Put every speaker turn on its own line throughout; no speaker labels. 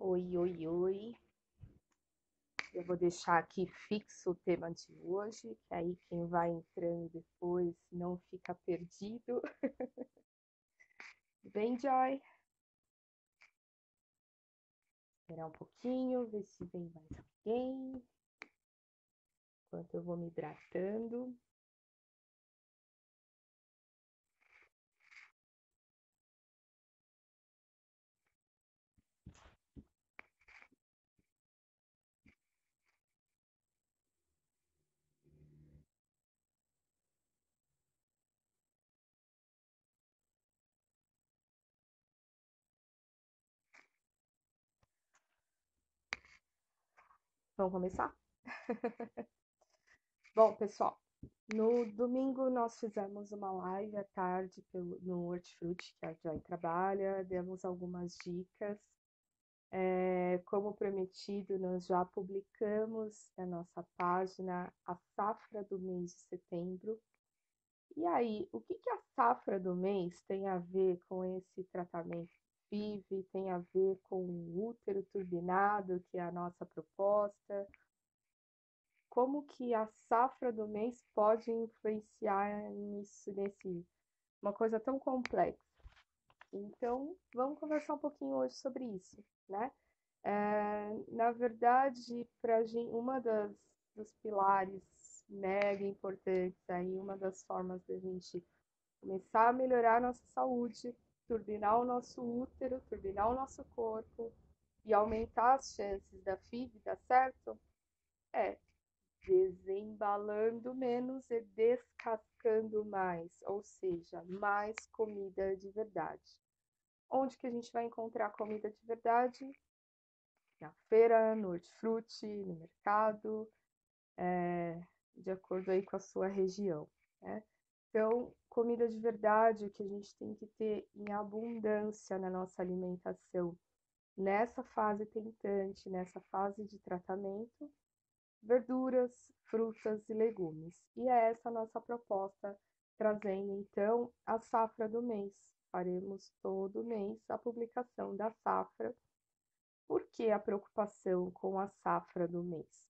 Oi, oi, oi. Eu vou deixar aqui fixo o tema de hoje, que aí quem vai entrando depois não fica perdido. Vem, Joy. Esperar um pouquinho, ver se vem mais alguém. Enquanto eu vou me hidratando. Vamos começar? Bom, pessoal, no domingo nós fizemos uma live à tarde no Hortifruti, que a Joy trabalha, demos algumas dicas. Como prometido, nós já publicamos na nossa página a safra do mês de setembro. E aí, o que a safra do mês tem a ver com esse tratamento FIV, tem a ver com o útero turbinado, que é a nossa proposta? Como que a safra do mês pode influenciar uma coisa tão complexa? Então, vamos conversar um pouquinho hoje sobre isso, né? Na verdade, para dos pilares mega importantes aí, uma das formas da gente começar a melhorar a nossa saúde, turbinar o nosso útero, turbinar o nosso corpo e aumentar as chances da FIV dar certo, é desembalando menos e descascando mais, ou seja, mais comida de verdade. Onde que a gente vai encontrar comida de verdade? Na feira, no hortifruti, no mercado, de acordo aí com a sua região, né? Então, comida de verdade, o que a gente tem que ter em abundância na nossa alimentação, nessa fase tentante, nessa fase de tratamento, verduras, frutas e legumes. E é essa a nossa proposta, trazendo então a safra do mês. Faremos todo mês a publicação da safra. Por que a preocupação com a safra do mês?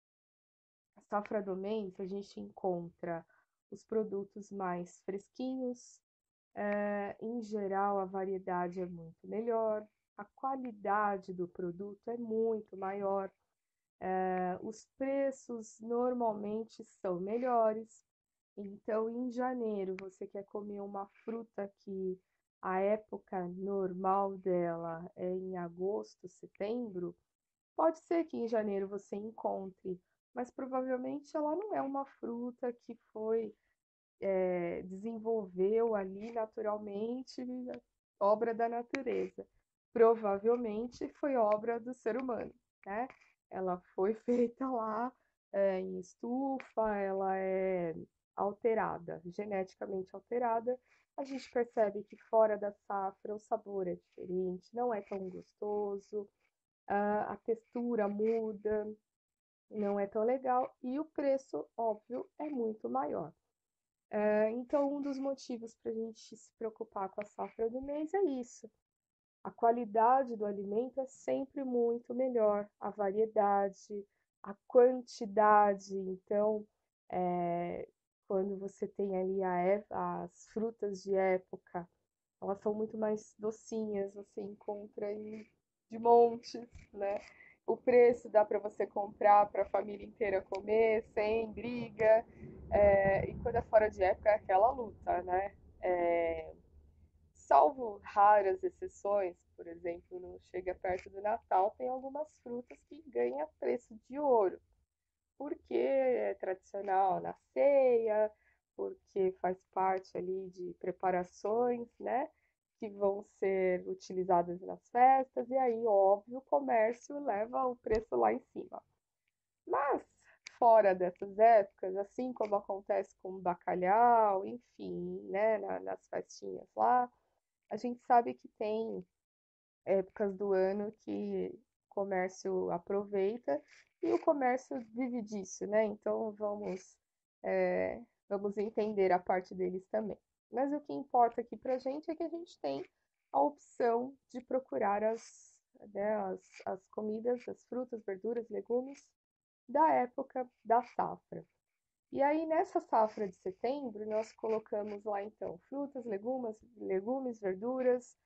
A safra do mês a gente encontra os produtos mais fresquinhos, em geral a variedade é muito melhor, a qualidade do produto é muito maior, os preços normalmente são melhores. Então, em janeiro, você quer comer uma fruta que a época normal dela é em agosto, setembro, pode ser que em janeiro você encontre, mas provavelmente ela não é uma fruta que desenvolveu ali naturalmente, obra da natureza. Provavelmente foi obra do ser humano, né? Ela foi feita lá, em estufa, ela é alterada, geneticamente alterada. A gente percebe que fora da safra o sabor é diferente, não é tão gostoso, a textura muda, não é tão legal e o preço, óbvio, é muito maior. Então, um dos motivos para a gente se preocupar com a safra do mês é isso. A qualidade do alimento é sempre muito melhor, a variedade, a quantidade. Então, é, quando você tem ali as frutas de época, elas são muito mais docinhas, você encontra de montes, né? O preço dá para você comprar para a família inteira comer, sem briga. E quando é fora de época é aquela luta, né? É, Salvo raras exceções, por exemplo, no chega perto do Natal, tem algumas frutas que ganham preço de ouro, porque é tradicional na ceia, porque faz parte ali de preparações, né, que vão ser utilizadas nas festas, e aí, óbvio, o comércio leva o preço lá em cima. Mas, fora dessas épocas, assim como acontece com o bacalhau, enfim, né, nas festinhas lá, a gente sabe que tem épocas do ano que o comércio aproveita e o comércio vive disso, né? Então vamos entender a parte deles também. Mas o que importa aqui pra gente é que a gente tem a opção de procurar né, as comidas, as frutas, verduras, legumes da época da safra. E aí, nessa safra de setembro, nós colocamos lá, então, frutas, legumes, verduras.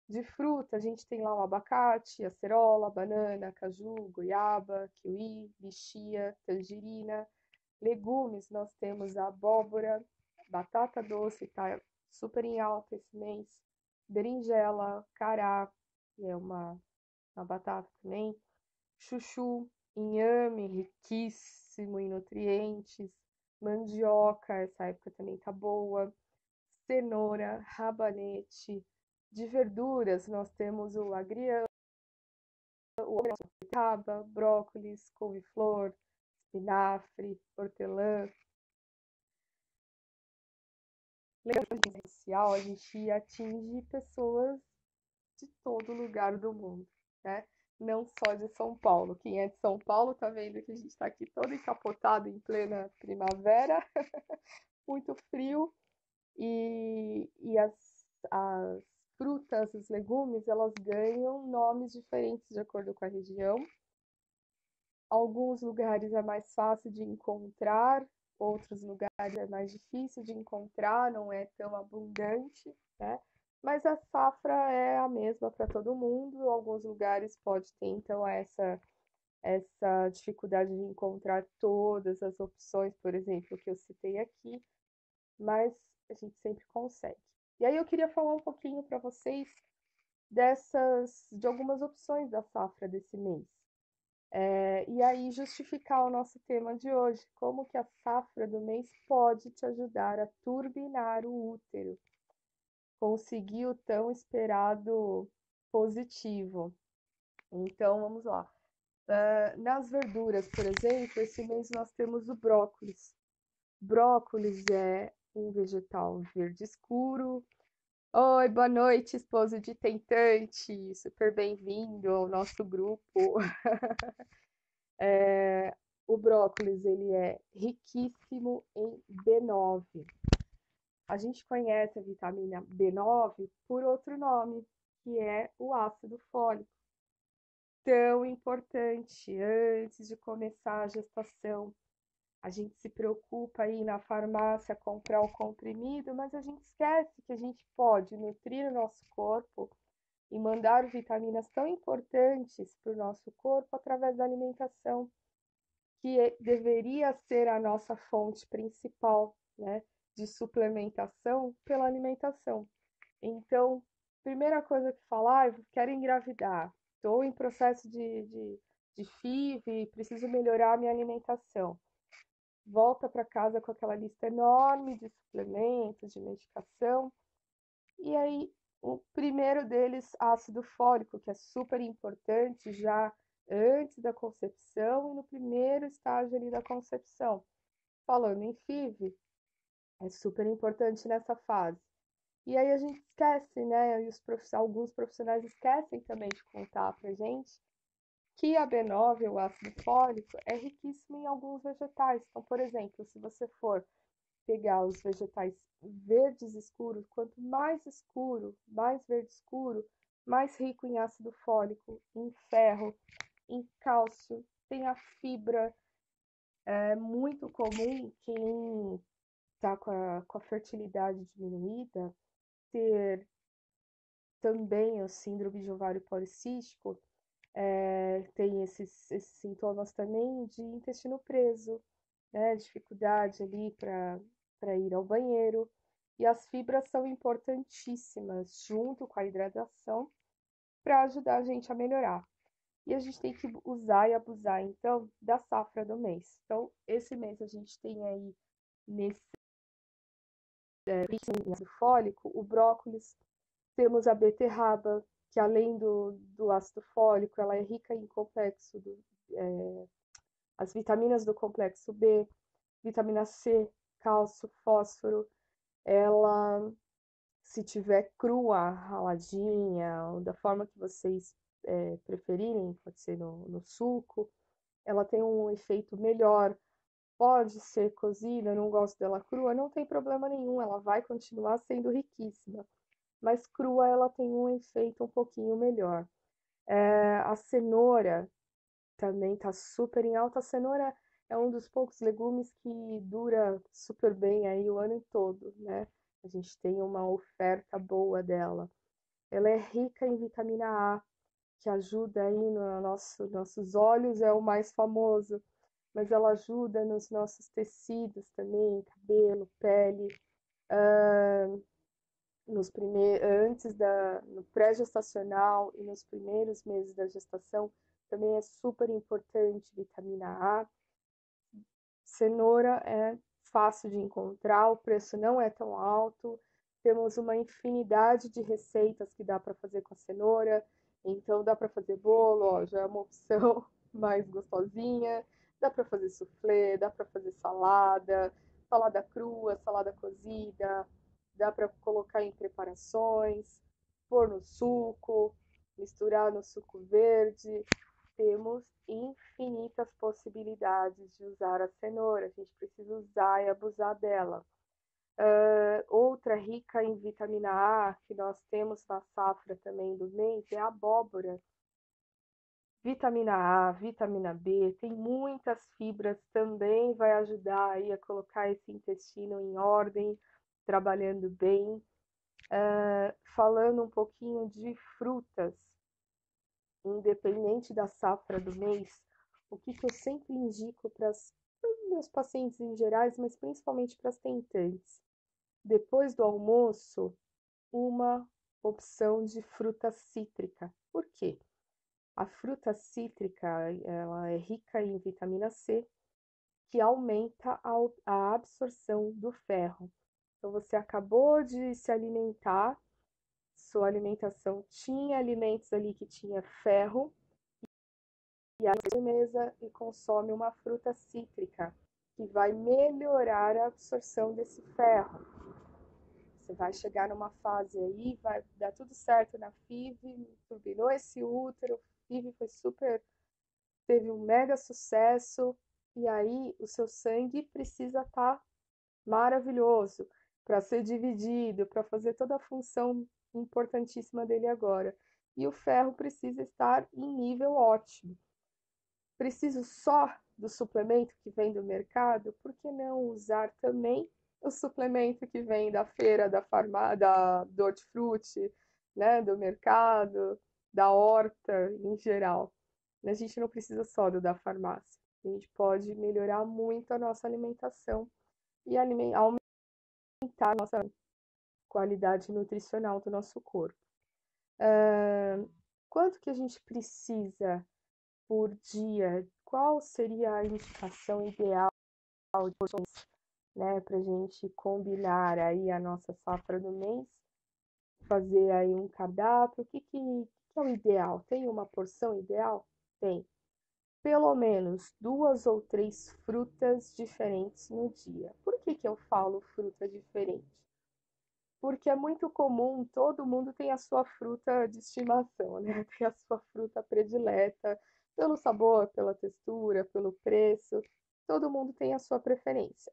De fruta, a gente tem lá o abacate, acerola, banana, caju, goiaba, kiwi, lichia, tangerina. Legumes, nós temos a abóbora, batata doce, tá super em alta esse mês. Berinjela, cará, que é uma batata também. Chuchu, inhame, riquíssimo em nutrientes. Mandioca, essa época também tá boa. Cenoura, rabanete. De verduras, nós temos o agrião, o beterraba, brócolis, couve-flor, espinafre, hortelã. Rede social, a gente atinge pessoas de todo lugar do mundo, né? Não só de São Paulo. Quem é de São Paulo tá vendo que a gente está aqui todo encapotado em plena primavera, muito frio, e as frutas, os legumes, elas ganham nomes diferentes de acordo com a região. Alguns lugares é mais fácil de encontrar, outros lugares é mais difícil de encontrar, não é tão abundante, né? Mas a safra é a mesma para todo mundo. Alguns lugares pode ter, então, essa dificuldade de encontrar todas as opções, por exemplo, que eu citei aqui, mas a gente sempre consegue. E aí eu queria falar um pouquinho para vocês de algumas opções da safra desse mês. E aí justificar o nosso tema de hoje, como que a safra do mês pode te ajudar a turbinar o útero, conseguir o tão esperado positivo. Então, vamos lá. Nas verduras, por exemplo, esse mês nós temos o brócolis. Brócolis é um vegetal verde escuro. Oi, boa noite, esposo de tentante. Super bem-vindo ao nosso grupo. O brócolis, ele é riquíssimo em B9. A gente conhece a vitamina B9 por outro nome, que é o ácido fólico. Tão importante antes de começar a gestação. A gente se preocupa aí na farmácia comprar o comprimido, mas a gente esquece que a gente pode nutrir o nosso corpo e mandar vitaminas tão importantes para o nosso corpo através da alimentação, que deveria ser a nossa fonte principal, né, de suplementação pela alimentação. Então, primeira coisa que falar, eu quero engravidar, estou em processo de FIV, preciso melhorar a minha alimentação. Volta para casa com aquela lista enorme de suplementos, de medicação, e aí o primeiro deles, ácido fólico, que é super importante já antes da concepção e no primeiro estágio ali da concepção. Falando em FIV, é super importante nessa fase. E aí a gente esquece, né? E alguns profissionais esquecem também de contar pra gente que a B9, o ácido fólico, é riquíssimo em alguns vegetais. Então, por exemplo, se você for pegar os vegetais verdes escuros, quanto mais escuro, mais verde escuro, mais rico em ácido fólico, em ferro, em cálcio, tem a fibra. É muito comum quem está com a fertilidade diminuída ter também o síndrome de ovário policístico, tem esses sintomas também de intestino preso, né, dificuldade ali para ir ao banheiro. E as fibras são importantíssimas, junto com a hidratação, para ajudar a gente a melhorar. E a gente tem que usar e abusar, então, da safra do mês. Então, esse mês a gente tem aí, nesse ácido fólico, o brócolis, temos a beterraba, que além do ácido fólico, ela é rica em as vitaminas do complexo B, vitamina C, cálcio, fósforo. Ela, se tiver crua, raladinha, ou da forma que vocês preferirem, pode ser no suco, ela tem um efeito melhor. Pode ser cozida, eu não gosto dela crua, não tem problema nenhum, ela vai continuar sendo riquíssima. Mas crua ela tem um efeito um pouquinho melhor. A cenoura também está super em alta. A cenoura é um dos poucos legumes que dura super bem aí o ano todo, né? A gente tem uma oferta boa dela. Ela é rica em vitamina A, que ajuda aí no nossos olhos, é o mais famoso, mas ela ajuda nos nossos tecidos também, cabelo, pele, antes no pré-gestacional e nos primeiros meses da gestação, também é super importante vitamina A. Cenoura é fácil de encontrar, o preço não é tão alto. Temos uma infinidade de receitas que dá para fazer com a cenoura. Então dá para fazer bolo, ó, já é uma opção mais gostosinha. Dá para fazer soufflé, dá para fazer salada, salada crua, salada cozida. Dá para colocar em preparações, pôr no suco, misturar no suco verde. Temos infinitas possibilidades de usar a cenoura, a gente precisa usar e abusar dela. Outra rica em vitamina A que nós temos na safra também do mês é a abóbora. Vitamina A, vitamina B, tem muitas fibras, também vai ajudar aí a colocar esse intestino em ordem, trabalhando bem. Falando um pouquinho de frutas, independente da safra do mês, o que eu sempre indico para os meus pacientes em gerais, mas principalmente para as tentantes. Depois do almoço, uma opção de fruta cítrica. Por quê? A fruta cítrica, ela é rica em vitamina C, que aumenta a absorção do ferro. Então, você acabou de se alimentar, sua alimentação tinha alimentos ali que tinha ferro, e a mesa e consome uma fruta cítrica, que vai melhorar a absorção desse ferro. Você vai chegar numa fase aí, vai dar tudo certo na FIV, turbinou esse útero, FIV foi super, teve um mega sucesso, e aí o seu sangue precisa estar maravilhoso para ser dividido, para fazer toda a função importantíssima dele agora. E o ferro precisa estar em nível ótimo. Preciso só do suplemento que vem do mercado? Por que não usar também o suplemento que vem da feira, da farmácia, do hortifruti, né, do mercado, da horta em geral? A gente não precisa só do da farmácia. A gente pode melhorar muito a nossa alimentação e aumentar a nossa qualidade nutricional do nosso corpo. Quanto que a gente precisa por dia? Qual seria a indicação ideal de porções, né, para a gente combinar aí a nossa safra do mês, fazer aí um cardápio? O que é o ideal? Tem uma porção ideal? Tem. Pelo menos 2 ou 3 frutas diferentes no dia. Por que eu falo fruta diferente? Porque é muito comum, todo mundo tem a sua fruta de estimação, né? Tem a sua fruta predileta, pelo sabor, pela textura, pelo preço, todo mundo tem a sua preferência.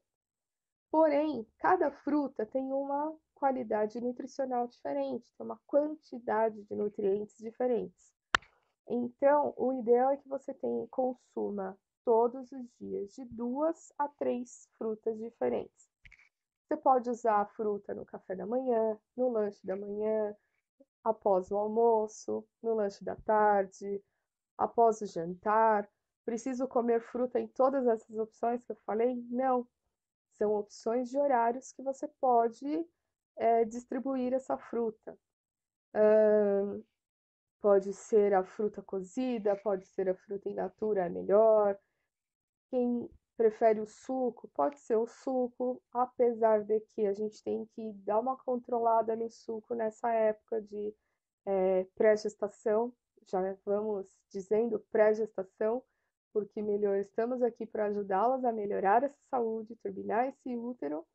Porém, cada fruta tem uma qualidade nutricional diferente, tem uma quantidade de nutrientes diferentes. Então, o ideal é que você consuma todos os dias de 2 a 3 frutas diferentes. Você pode usar a fruta no café da manhã, no lanche da manhã, após o almoço, no lanche da tarde, após o jantar. Preciso comer fruta em todas essas opções que eu falei? Não. São opções de horários que você pode distribuir essa fruta. Pode ser a fruta cozida, pode ser a fruta in natura, é melhor. Quem prefere o suco, pode ser o suco, apesar de que a gente tem que dar uma controlada no suco nessa época de pré-gestação. Já vamos dizendo pré-gestação, porque estamos aqui para ajudá-las a melhorar essa saúde, turbinar esse útero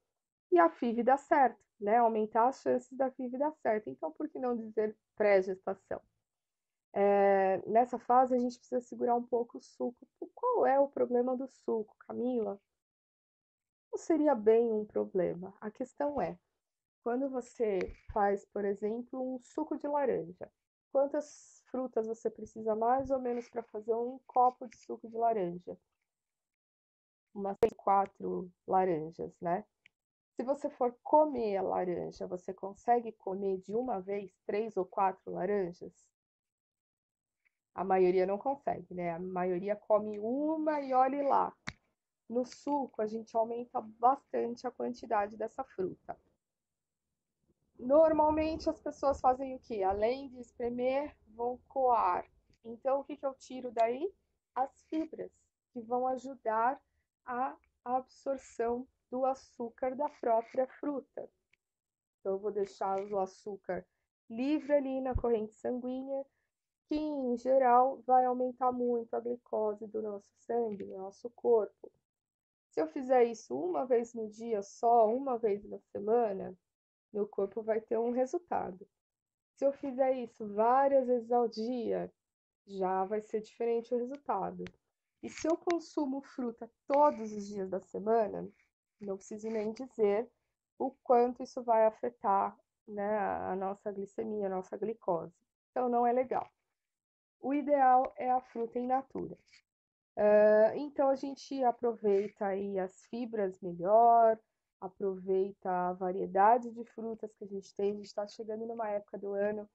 e a FIV dar certo, né? Aumentar as chances da FIV dar certo. Então, por que não dizer pré-gestação? Nessa fase, a gente precisa segurar um pouco o suco. Qual é o problema do suco, Camila? Não seria bem um problema. A questão é, quando você faz, por exemplo, um suco de laranja, quantas frutas você precisa mais ou menos para fazer um copo de suco de laranja? Umas 4 laranjas, né? Se você for comer a laranja, você consegue comer de uma vez 3 ou 4 laranjas? A maioria não consegue, né? A maioria come uma e olhe lá. No suco, a gente aumenta bastante a quantidade dessa fruta. Normalmente as pessoas fazem o quê? Além de espremer, vão coar. Então, o que eu tiro daí? As fibras, que vão ajudar a absorção do açúcar da própria fruta. Então, eu vou deixar o açúcar livre ali na corrente sanguínea, que em geral vai aumentar muito a glicose do nosso sangue, do nosso corpo. Se eu fizer isso uma vez no dia só, uma vez na semana, meu corpo vai ter um resultado. Se eu fizer isso várias vezes ao dia, já vai ser diferente o resultado. E se eu consumo fruta todos os dias da semana, não preciso nem dizer o quanto isso vai afetar, né, a nossa glicemia, a nossa glicose. Então não é legal. O ideal é a fruta in natura. Então a gente aproveita aí as fibras melhor, aproveita a variedade de frutas que a gente tem. A gente está chegando numa época do ano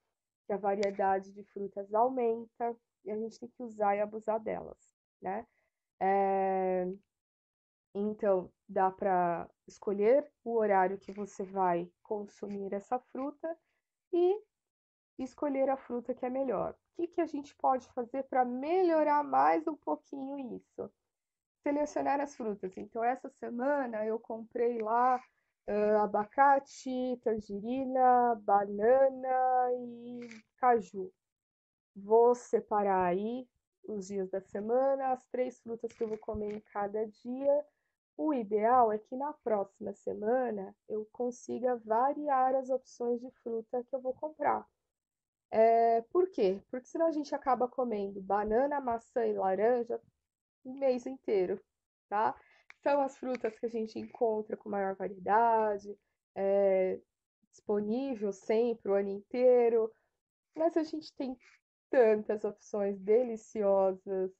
que a variedade de frutas aumenta e a gente tem que usar e abusar delas, né? Então dá para escolher o horário que você vai consumir essa fruta e escolher a fruta que é melhor. O que a gente pode fazer para melhorar mais um pouquinho isso? Selecionar as frutas. Então, essa semana eu comprei lá abacate, tangerina, banana e caju. Vou separar aí os dias da semana, as 3 frutas que eu vou comer em cada dia. O ideal é que na próxima semana eu consiga variar as opções de fruta que eu vou comprar. Por quê? Porque senão a gente acaba comendo banana, maçã e laranja o mês inteiro, tá? São as frutas que a gente encontra com maior variedade, é, disponível sempre o ano inteiro, mas a gente tem tantas opções deliciosas,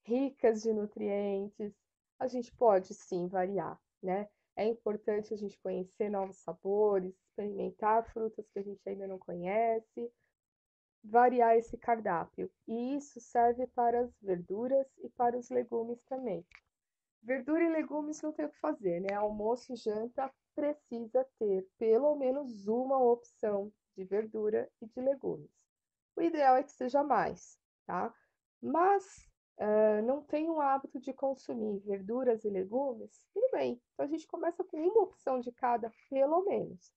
ricas de nutrientes, a gente pode sim variar, né? É importante a gente conhecer novos sabores, experimentar frutas que a gente ainda não conhece, variar esse cardápio. E isso serve para as verduras e para os legumes também. Verdura e legumes não tem o que fazer, né? Almoço e janta precisa ter pelo menos uma opção de verdura e de legumes. O ideal é que seja mais, tá? Mas não tem o hábito de consumir verduras e legumes, tudo bem. Então a gente começa com uma opção de cada, pelo menos.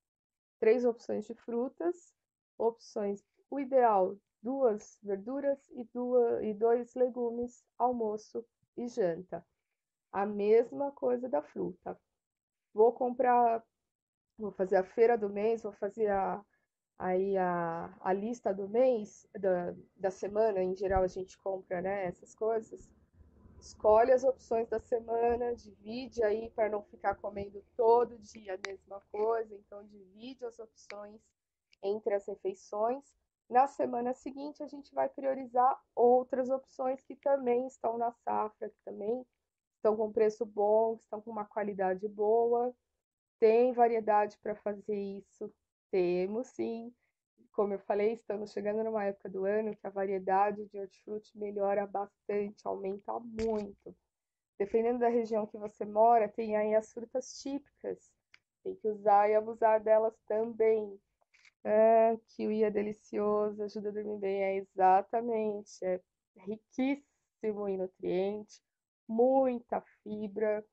3 opções de frutas, opções, o ideal, 2 verduras e 2 legumes, almoço e janta. A mesma coisa da fruta. Vou comprar, vou fazer a feira do mês, vou fazer aí a lista do mês, da semana, em geral a gente compra, né, essas coisas. Escolhe as opções da semana, divide aí para não ficar comendo todo dia a mesma coisa. Então, divide as opções entre as refeições. Na semana seguinte, a gente vai priorizar outras opções que também estão na safra, que também estão com preço bom, estão com uma qualidade boa. Tem variedade para fazer isso? Temos sim. Como eu falei, estamos chegando numa época do ano que a variedade de hortifruti melhora bastante, aumenta muito. Dependendo da região que você mora, tem aí as frutas típicas. Tem que usar e abusar delas também. Kiwi é delicioso, ajuda a dormir bem, exatamente. É riquíssimo em nutrientes, muita fibra,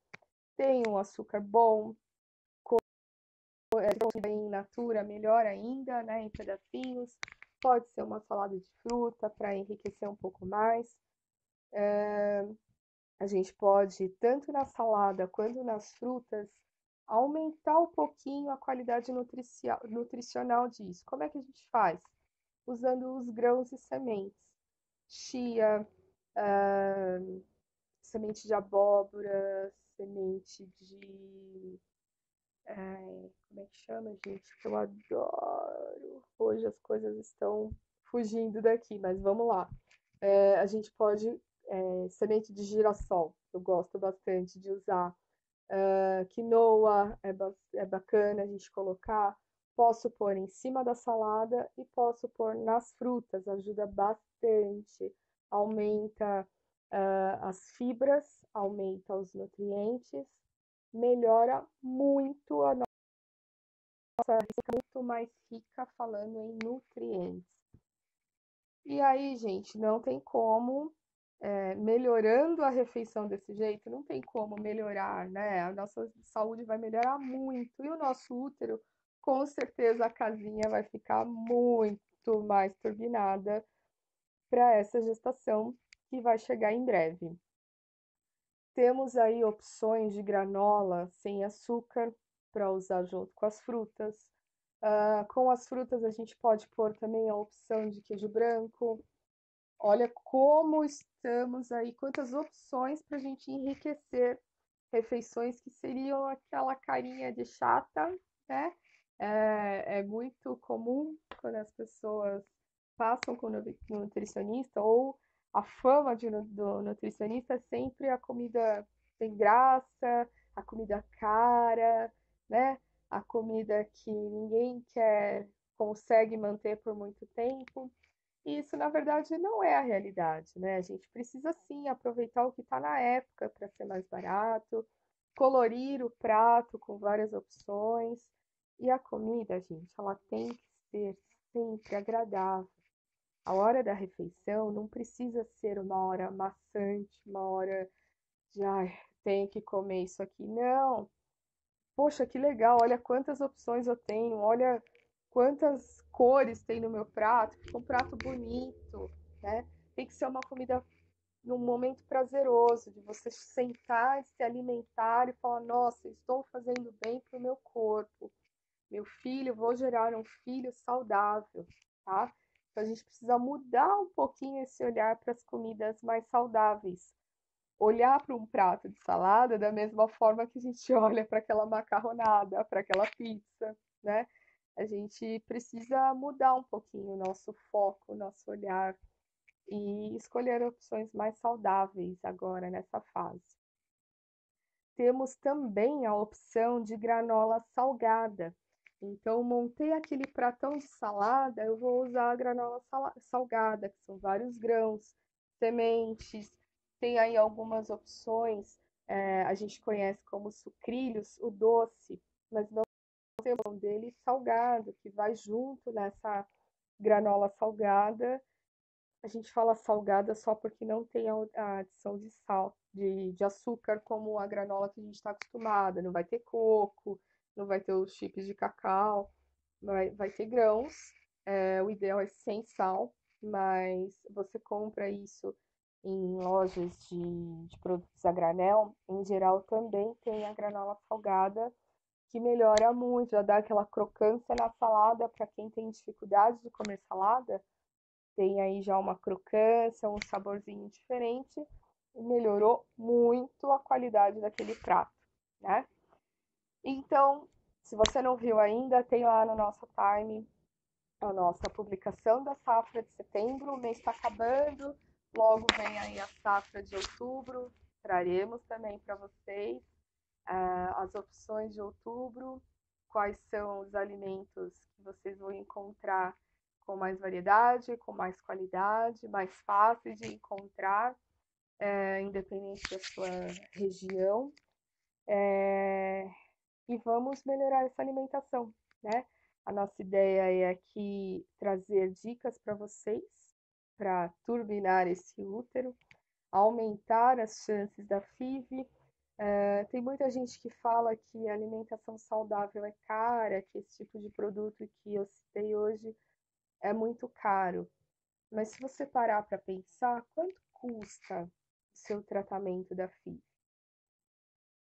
tem um açúcar bom, em natura, melhor ainda, né, em pedacinhos. Pode ser uma salada de fruta para enriquecer um pouco mais. A gente pode, tanto na salada quanto nas frutas, aumentar um pouquinho a qualidade nutricional disso. Como é que a gente faz? Usando os grãos e sementes. Chia, semente de abóbora, semente de como é que chama, gente? Que eu adoro. Hoje as coisas estão fugindo daqui, mas vamos lá. A gente pode, semente de girassol, eu gosto bastante de usar. Quinoa é bacana a gente colocar. Posso pôr em cima da salada e posso pôr nas frutas, ajuda bastante. Aumenta as fibras, aumenta os nutrientes, melhora muito a nossa, fica muito mais rica falando em nutrientes. E aí, gente, não tem como, melhorando a refeição desse jeito, não tem como melhorar, né? A nossa saúde vai melhorar muito. E o nosso útero, com certeza, a casinha vai ficar muito mais turbinada para essa gestação que vai chegar em breve. Temos aí opções de granola sem açúcar para usar junto com as frutas. Com as frutas, a gente pode pôr também a opção de queijo branco. Olha como estamos aí, quantas opções para a gente enriquecer refeições que seriam aquela carinha de chata, né? É muito comum quando as pessoas passam com o nutricionista, ou a fama do nutricionista é sempre a comida sem graça, a comida cara, né? A comida que ninguém consegue manter por muito tempo. E isso, na verdade, não é a realidade, né? A gente precisa sim aproveitar o que está na época para ser mais barato, colorir o prato com várias opções. E a comida, gente, ela tem que ser sempre agradável. A hora da refeição não precisa ser uma hora maçante, uma hora de, ai, tenho que comer isso aqui. Não, poxa, que legal, olha quantas opções eu tenho, olha quantas cores tem no meu prato, fica um prato bonito, né? Tem que ser uma comida num momento prazeroso, de você sentar e se alimentar e falar, nossa, estou fazendo bem para o meu corpo, meu filho, vou gerar um filho saudável, tá? Então a gente precisa mudar um pouquinho esse olhar para as comidas mais saudáveis, olhar para um prato de salada da mesma forma que a gente olha para aquela macarronada, para aquela pizza, né? A gente precisa mudar um pouquinho o nosso foco, o nosso olhar e escolher opções mais saudáveis agora nessa fase. Temos também a opção de granola salgada. Então, montei aquele pratão de salada, eu vou usar a granola salgada, que são vários grãos, sementes, tem aí algumas opções, a gente conhece como sucrilhos, o doce, mas não temos um dele salgado, que vai junto nessa granola salgada. A gente fala salgada só porque não tem a adição de sal, de açúcar, como a granola que a gente está acostumada. Não vai ter coco, não vai ter os chips de cacau, vai ter grãos. O ideal é sem sal, mas você compra isso em lojas de produtos a granel. Em geral, também tem a granola salgada, que melhora muito, já dá aquela crocância na salada para quem tem dificuldade de comer salada, tem aí já uma crocância, um saborzinho diferente e melhorou muito a qualidade daquele prato, né? Então, se você não viu ainda, tem lá no nosso time a nossa publicação da safra de setembro, o mês está acabando, logo vem aí a safra de outubro, traremos também para vocês as opções de outubro, quais são os alimentos que vocês vão encontrar com mais variedade, com mais qualidade, mais fáceis de encontrar, independente da sua região. E vamos melhorar essa alimentação, né? A nossa ideia é aqui trazer dicas para vocês, para turbinar esse útero, aumentar as chances da FIV. Tem muita gente que fala que a alimentação saudável é cara, que esse tipo de produto que eu citei hoje é muito caro. Mas se você parar para pensar, quanto custa o seu tratamento da FIV?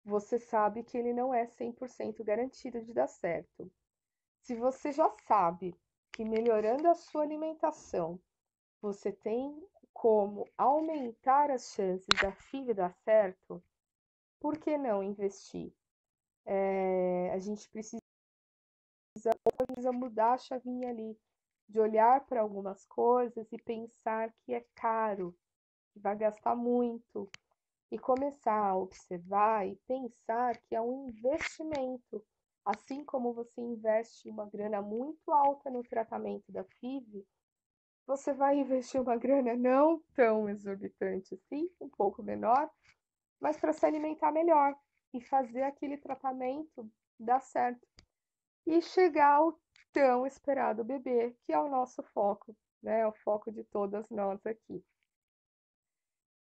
Você sabe que ele não é 100% garantido de dar certo. Se você já sabe que melhorando a sua alimentação, você tem como aumentar as chances da FIV dar certo, por que não investir? A gente precisa mudar a chavinha ali. de olhar para algumas coisas e pensar que é caro, que vai gastar muito, e começar a observar e pensar que é um investimento. Assim como você investe uma grana muito alta no tratamento da FIV, você vai investir uma grana não tão exorbitante assim, um pouco menor, mas para se alimentar melhor e fazer aquele tratamento dar certo e chegar ao tão esperado bebê, que é o nosso foco, né? É o foco de todas nós aqui.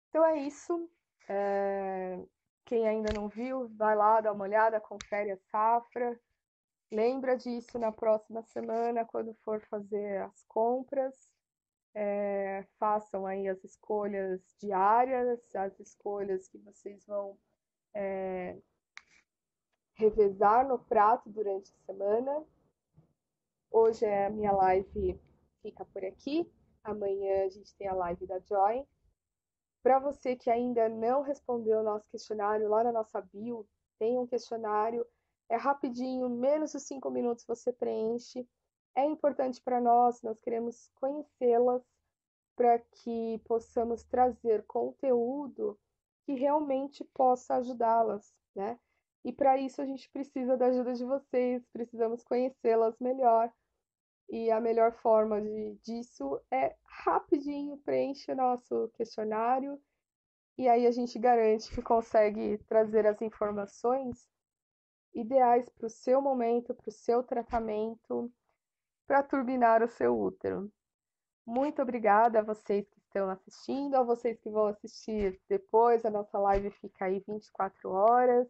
Então é isso. Quem ainda não viu, vai lá, dá uma olhada, confere a safra. Lembra disso na próxima semana, quando for fazer as compras. Façam aí as escolhas diárias, as escolhas que vocês vão revezar no prato durante a semana. Hoje a minha live fica por aqui. Amanhã a gente tem a live da Joy. Para você que ainda não respondeu o nosso questionário, lá na nossa bio tem um questionário. É rapidinho, menos de 5 minutos você preenche. É importante para nós queremos conhecê-las para que possamos trazer conteúdo que realmente possa ajudá-las, né? E para isso a gente precisa da ajuda de vocês, precisamos conhecê-las melhor. E a melhor forma disso é rapidinho preenche o nosso questionário e aí a gente garante que consegue trazer as informações ideais para o seu momento, para o seu tratamento, para turbinar o seu útero. Muito obrigada a vocês que estão assistindo, a vocês que vão assistir depois. A nossa live fica aí 24 horas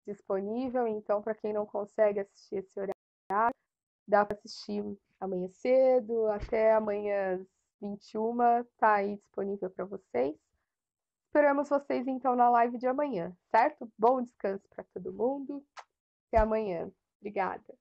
disponível, então para quem não consegue assistir esse horário, dá para assistir amanhã cedo, até amanhã às 21, tá aí disponível para vocês. Esperamos vocês então na live de amanhã, certo? Bom descanso para todo mundo. Até amanhã. Obrigada.